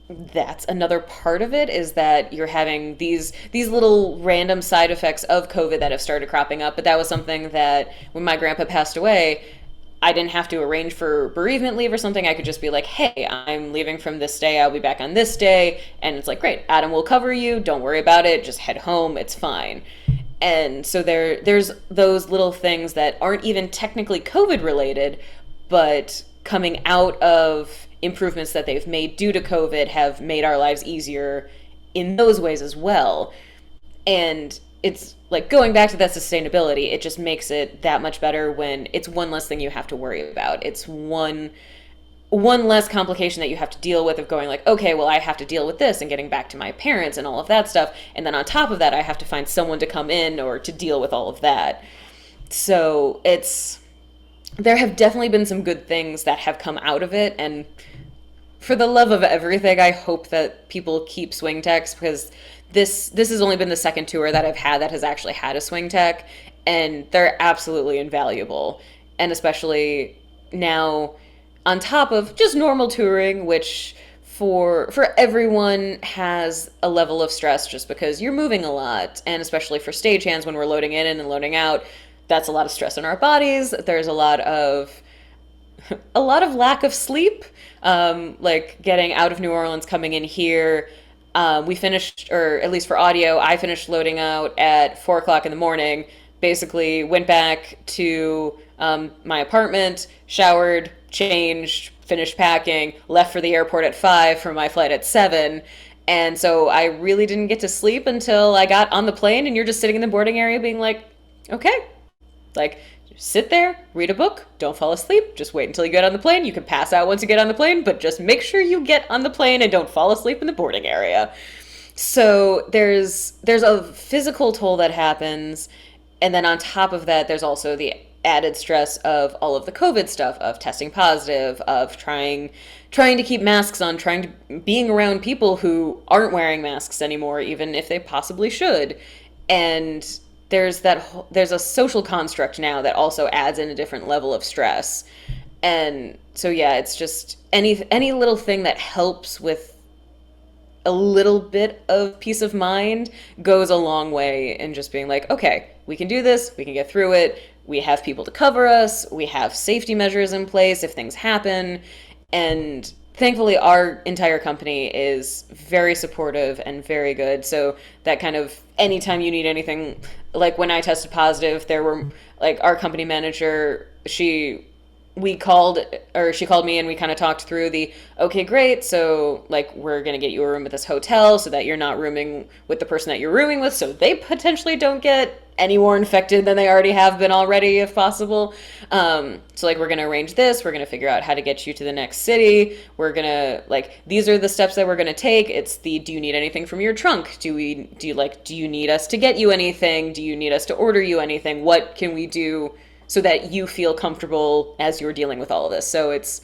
that's another part of it, is that you're having these little random side effects of COVID that have started cropping up. But that was something that when my grandpa passed away, I didn't have to arrange for bereavement leave or something. I could just be like, hey, I'm leaving from this day, I'll be back on this day. And it's like, great, Adam will cover you, don't worry about it, just head home, it's fine. And so there's those little things that aren't even technically COVID related, but coming out of improvements that they've made due to COVID have made our lives easier in those ways as well. And it's like going back to that sustainability, it just makes it that much better when it's one less thing you have to worry about. It's one less complication that you have to deal with, of going like, okay, well, I have to deal with this and getting back to my parents and all of that stuff. And then on top of that, I have to find someone to come in or to deal with all of that. So there have definitely been some good things that have come out of it. And for the love of everything, I hope that people keep swing techs, because this has only been the second tour that I've had that has actually had a swing tech, and they're absolutely invaluable. And especially now, on top of just normal touring, which for everyone has a level of stress just because you're moving a lot, and especially for stagehands when we're loading in and loading out, that's a lot of stress on our bodies. There's a lot of lack of sleep, like getting out of New Orleans, coming in here. We finished, or at least for audio, I finished loading out at 4 o'clock in the morning. Basically, went back to my apartment, showered, changed, finished packing, left for the airport at 5 for my flight at 7. And so I really didn't get to sleep until I got on the plane, and you're just sitting in the boarding area being like, okay, like, sit there, read a book, don't fall asleep, just wait until you get on the plane. You can pass out once you get on the plane, but just make sure you get on the plane and don't fall asleep in the boarding area. So there's a physical toll that happens, and then on top of that, there's also the added stress of all of the COVID stuff, of testing positive, of trying to keep masks on, being around people who aren't wearing masks anymore, even if they possibly should. And there's a social construct now that also adds in a different level of stress. And so yeah, it's just any little thing that helps with a little bit of peace of mind goes a long way in just being like, okay, we can do this, we can get through it, we have people to cover us, we have safety measures in place if things happen. And thankfully our entire company is very supportive and very good. So that kind of, anytime you need anything, like when I tested positive, there were like our company manager, she called me and we kind of talked through okay, great, so like we're going to get you a room at this hotel so that you're not rooming with the person that you're rooming with, so they potentially don't get any more infected than they already have been already, if possible. So like, we're going to arrange this, we're going to figure out how to get you to the next city, we're going to, like, these are the steps that we're going to take. It's do you need anything from your trunk? Do you need us to get you anything? Do you need us to order you anything? What can we do so that you feel comfortable as you're dealing with all of this? So it's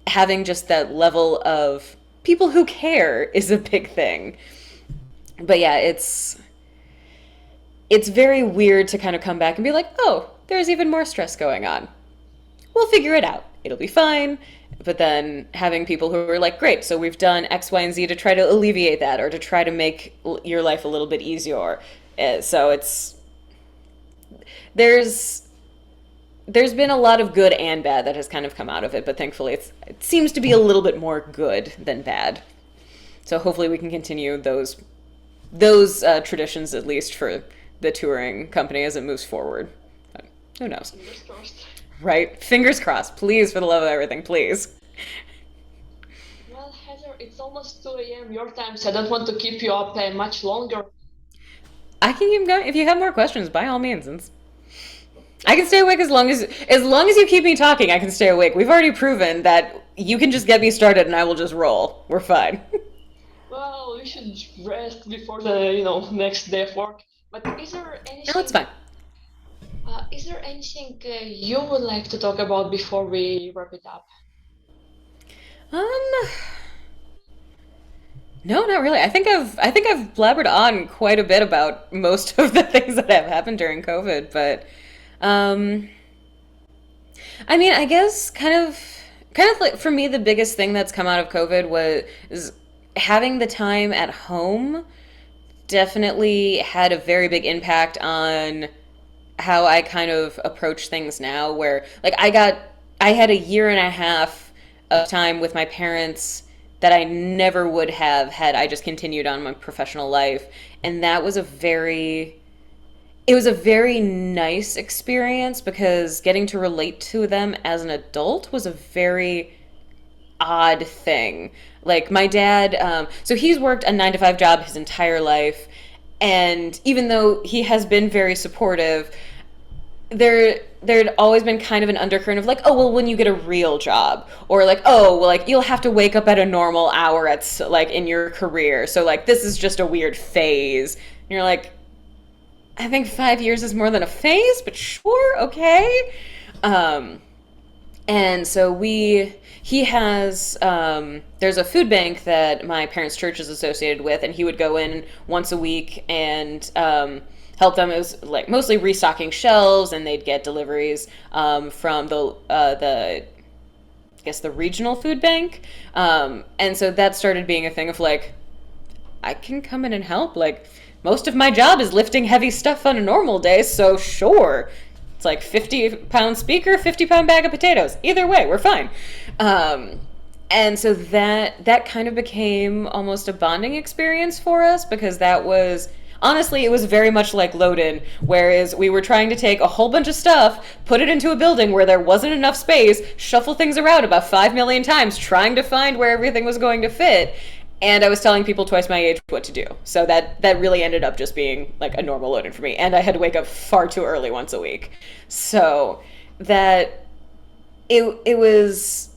having just that level of people who care is a big thing. But yeah, it's very weird to kind of come back and be like, oh, there's even more stress going on. We'll figure it out. It'll be fine. But then having people who are like, great, so we've done X, Y, and Z to try to alleviate that, or to try to make your life a little bit easier. So there's been a lot of good and bad that has kind of come out of it, but thankfully it seems to be a little bit more good than bad. So hopefully we can continue those traditions, at least for the touring company as it moves forward. But who knows? Fingers crossed. Right? Fingers crossed. Please, for the love of everything, please. Well, Heather, it's almost 2 a.m. your time, so I don't want to keep you up much longer. I can keep going. If you have more questions, by all means. I can stay awake as long as you keep me talking. I can stay awake. We've already proven that you can just get me started and I will just roll. We're fine. Well, we should rest before the next day of work. But No, it's fine. is there anything you would like to talk about before we wrap it up? Um, no, not really. I think I've blabbered on quite a bit about most of the things that have happened during COVID, but um, I mean, I guess kind of like for me, the biggest thing that's come out of COVID was is having the time at home definitely had a very big impact on how I kind of approach things now, where like I had a year and a half of time with my parents that I never would have had I just continued on my professional life. And that was a very nice experience because getting to relate to them as an adult was a very odd thing. Like my dad, so he's worked a 9 to 5 job his entire life, and even though he has been very supportive, there'd always been kind of an undercurrent of like, oh well, when you get a real job, or like, oh well, like you'll have to wake up at a normal hour like in your career, so like this is just a weird phase. And you're like, I think 5 years is more than a phase, but sure, okay. Um, and so he has, there's a food bank that my parents' church is associated with, and he would go in once a week and help them. It was like mostly restocking shelves, and they'd get deliveries from I guess the regional food bank. And so that started being a thing of like, I can come in and help. Like, most of my job is lifting heavy stuff on a normal day, so sure. It's like 50-pound speaker, 50-pound bag of potatoes. Either way, we're fine. Um, and so that kind of became almost a bonding experience for us because that was honestly it was very much like load-in, whereas we were trying to take a whole bunch of stuff, put it into a building where there wasn't enough space, shuffle things around about 5 million times, trying to find where everything was going to fit. And I was telling people twice my age what to do. So that really ended up just being like a normal load in for me. And I had to wake up far too early once a week. So that it was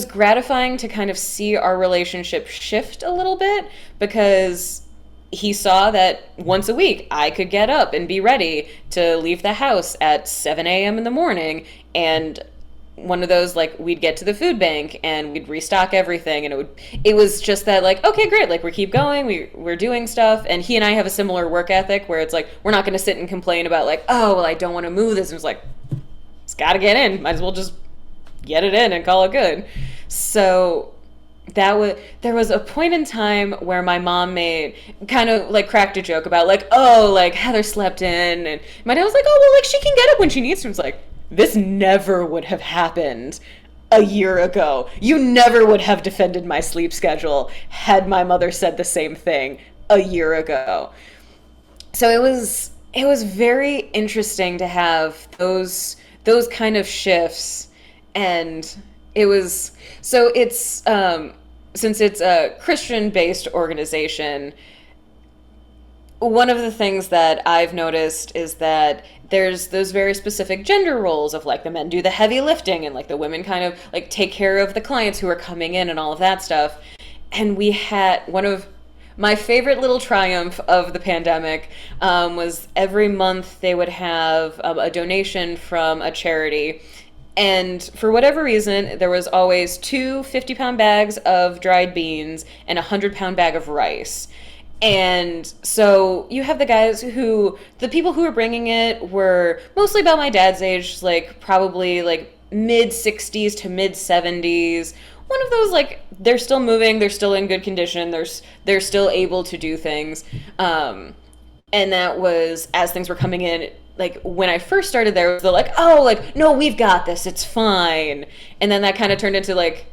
gratifying to kind of see our relationship shift a little bit because he saw that once a week I could get up and be ready to leave the house at 7 a.m. in the morning, and one of those like we'd get to the food bank and we'd restock everything, and it was just that like, okay, great, like we keep going, we're doing stuff. And he and I have a similar work ethic where it's like we're not going to sit and complain about like, oh well, I don't want to move this. It was like, it's got to get in, might as well just get it in and call it good. So there was a point in time where my mom made kind of like cracked a joke about like, oh, like Heather slept in, and my dad was like, oh well, like she can get up when she needs to. It's like, this never would have happened a year ago. You never would have defended my sleep schedule had my mother said the same thing a year ago. So it was very interesting to have those kind of shifts. And it was so it's since it's a Christian based organization, one of the things that I've noticed is that there's those very specific gender roles of like the men do the heavy lifting and like the women kind of like take care of the clients who are coming in and all of that stuff. And we had one of my favorite little triumph of the pandemic was every month they would have a donation from a charity. And for whatever reason, there was always two 50-pound bags of dried beans and a 100-pound bag of rice. And so you have the people who were bringing it were mostly about my dad's age, like probably like mid 60s to mid 70s. One of those, like, they're still moving, they're still in good condition, they're still able to do things. And that was, as things were coming in, like when I first started there, they're like, oh, like, no, we've got this, it's fine. And then that kind of turned into like,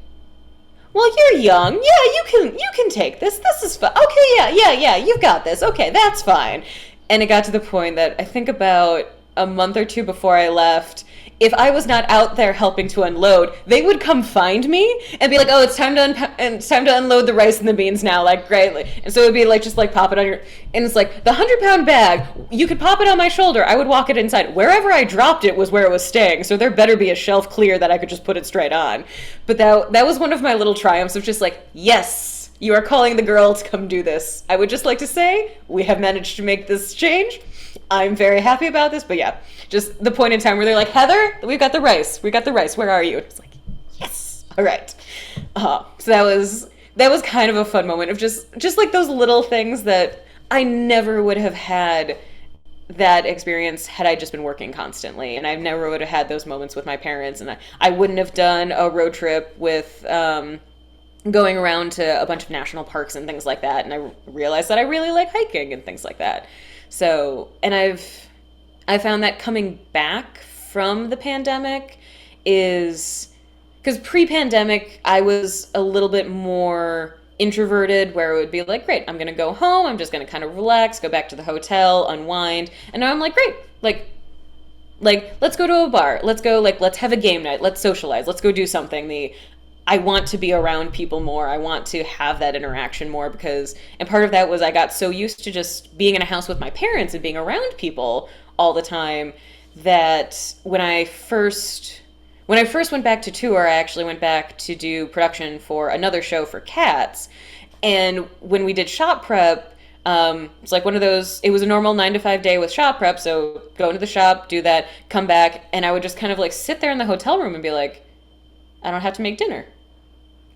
well, you're young. Yeah, you can take this. This is fine. Okay, yeah, you've got this. Okay, that's fine. And it got to the point that I think about a month or two before I left, if I was not out there helping to unload, they would come find me and be like, "Oh, it's time to unload the rice and the beans now." Like, great. And so it would be like, just like pop it on your, and it's like the 100-pound bag. You could pop it on my shoulder. I would walk it inside. Wherever I dropped it was where it was staying. So there better be a shelf clear that I could just put it straight on. But that was one of my little triumphs of just like, yes, you are calling the girl to come do this. I would just like to say we have managed to make this change. I'm very happy about this, but yeah, just the point in time where they're like, Heather, we've got the rice. We got the rice. Where are you? It's like, yes. All right. So that was kind of a fun moment of just like those little things that I never would have had that experience had I just been working constantly. And I never would have had those moments with my parents. And I wouldn't have done a road trip with, going around to a bunch of national parks and things like that. And I realized that I really like hiking and things like that. So, and I found that coming back from the pandemic is, because pre-pandemic I was a little bit more introverted, where it would be like, great, I'm gonna go home, I'm just gonna kind of relax, go back to the hotel, unwind. And now I'm like, great, like let's go to a bar, let's go, like, let's have a game night, let's socialize, let's go do something. I want to be around people more. I want to have that interaction more, because, and part of that was I got so used to just being in a house with my parents and being around people all the time that when I first went back to tour, I actually went back to do production for another show for Cats. And when we did shop prep, it's like one of those, it was a normal 9 to 5 day with shop prep. So go into the shop, do that, come back. And I would just kind of like sit there in the hotel room and be like, I don't have to make dinner.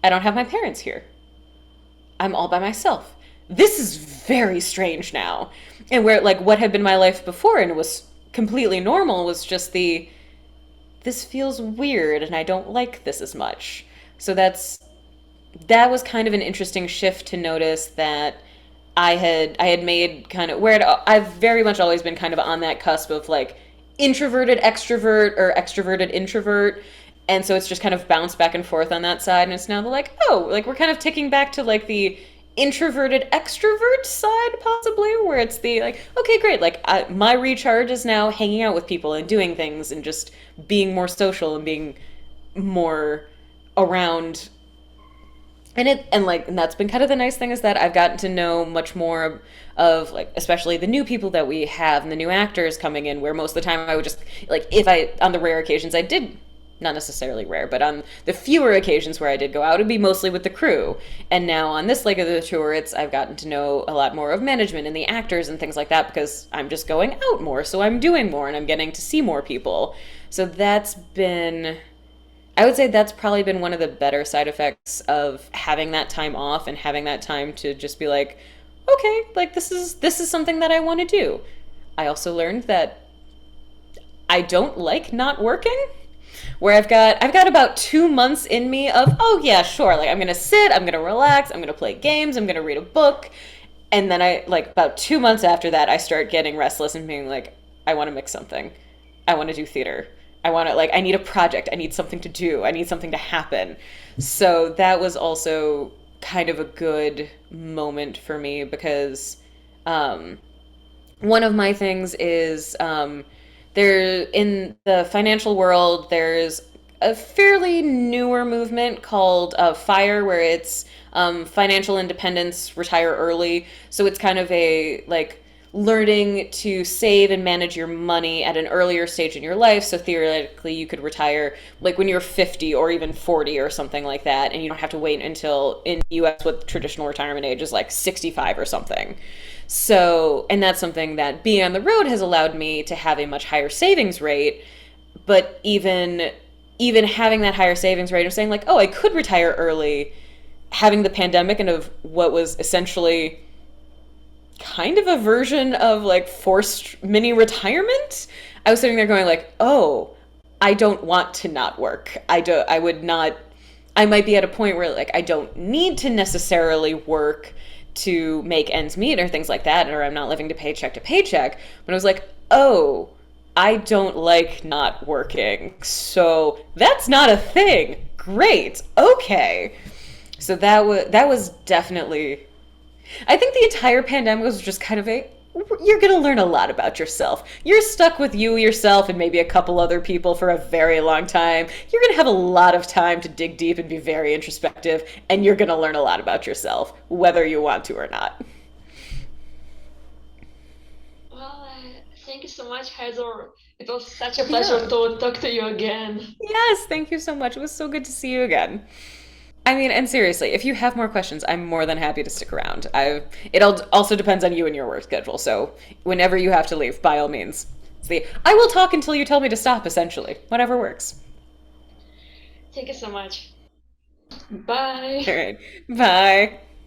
I don't have my parents here. I'm all by myself. This is very strange now. And where, like, what had been my life before and it was completely normal was just this feels weird and I don't like this as much. So that was kind of an interesting shift to notice, that I had made kind of where I've very much always been kind of on that cusp of like introverted extrovert or extroverted introvert. And so it's just kind of bounced back and forth on that side. And it's now like, oh, like we're kind of ticking back to like the introverted extrovert side, possibly, where it's the like, okay, great. Like my recharge is now hanging out with people and doing things and just being more social and being more around. And that's been kind of the nice thing, is that I've gotten to know much more of like, especially the new people that we have and the new actors coming in, where most of the time I would just like, on the rare occasions I did, not necessarily rare, but on the fewer occasions where I did go out, it'd be mostly with the crew. And now on this leg of the tour, I've gotten to know a lot more of management and the actors and things like that, because I'm just going out more, so I'm doing more and I'm getting to see more people. So I would say that's probably been one of the better side effects of having that time off and having that time to just be like, okay, like this is something that I want to do. I also learned that I don't like not working. Where I've got about 2 months in me of, oh yeah, sure, like I'm gonna sit, I'm gonna relax, I'm gonna play games, I'm gonna read a book, and then I, like, about 2 months after that, I start getting restless and being like, I want to make something, I want to do theater, I need a project, I need something to do, I need something to happen. So that was also kind of a good moment for me, because one of my things is, there, in the financial world, there's a fairly newer movement called FIRE, where it's financial independence, retire early. So it's kind of a like learning to save and manage your money at an earlier stage in your life. So theoretically, you could retire like when you're 50 or even 40 or something like that, and you don't have to wait until, in the US, what traditional retirement age is, like 65 or something. So, and that's something that being on the road has allowed me to have a much higher savings rate. But even having that higher savings rate of saying like, oh, I could retire early, having the pandemic and of what was essentially kind of a version of like forced mini retirement, I was sitting there going like, oh, I don't want to not work. I would not, I might be at a point where like I don't need to necessarily work to make ends meet or things like that, or I'm not living to paycheck. But I was like, oh, I don't like not working. So that's not a thing. Great. Okay. So that was definitely, I think the entire pandemic was just kind of a you're going to learn a lot about yourself. You're stuck with you, yourself, and maybe a couple other people for a very long time. You're going to have a lot of time to dig deep and be very introspective, and you're going to learn a lot about yourself, whether you want to or not. Well, thank you so much, Heather. It was such a pleasure Yeah. to talk to you again. Yes, thank you so much. It was so good to see you again. I mean, and seriously, if you have more questions, I'm more than happy to stick around. Also depends on you and your work schedule. So whenever you have to leave, by all means. See, I will talk until you tell me to stop. Essentially, whatever works. Thank you so much. Bye. All right, bye.